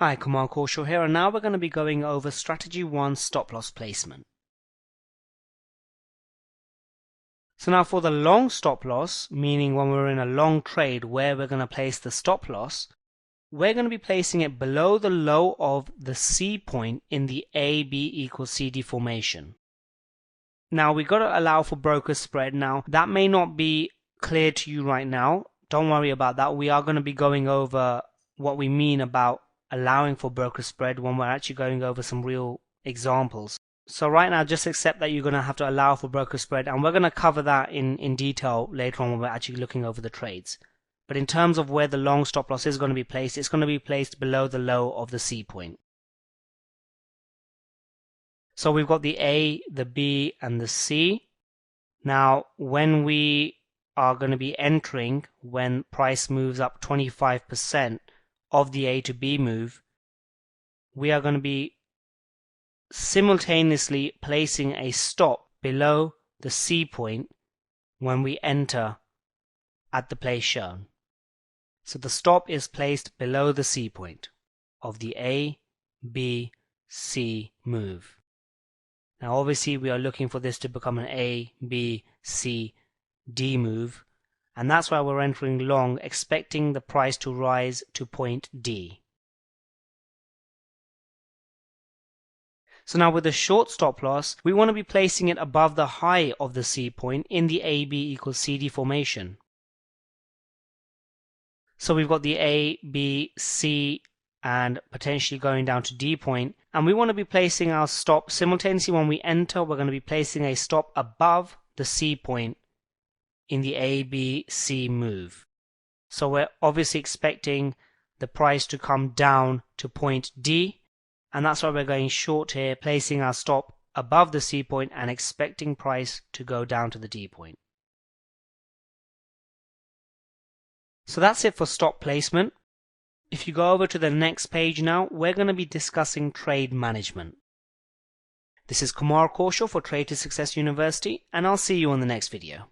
Hi, Kumar here, and now we're going to be going over Strategy 1 Stop Loss Placement. So now for the long stop loss, meaning when we're in a long trade where we're going to place the stop loss, we're going to be placing it below the low of the C point in the AB equals CD formation. Now we've got to allow for broker spread. Now that may not be clear to you right now. Don't worry about that. We are going to be going over what we mean about allowing for broker spread when we're actually going over some real examples. So right now just accept that you're going to have to allow for broker spread, and we're going to cover that in detail later on when we're actually looking over the trades. But in terms of where the long stop loss is going to be placed, it's going to be placed below the low of the C point. So we've got the A, the B, and the C. Now when we are going to be entering, when price moves up 25% of the A to B move, we are going to be simultaneously placing a stop below the C point when we enter at the place shown. So the stop is placed below the C point of the A, B, C move. Now obviously we are looking for this to become an A, B, C, D move, and that's why we're entering long, expecting the price to rise to point D. So now with the short stop loss, we want to be placing it above the high of the C point in the AB equals CD formation. So we've got the A, B, C, and potentially going down to D point, and we want to be placing our stop simultaneously. When we enter, we're going to be placing a stop above the C point in the A, B, C move. So we're obviously expecting the price to come down to point D, and that's why we're going short here, placing our stop above the C point and expecting price to go down to the D point. So that's it for stop placement. If you go over to the next page now, we're going to be discussing trade management. This is Kumar for Trade to Success University, and I'll see you on the next video.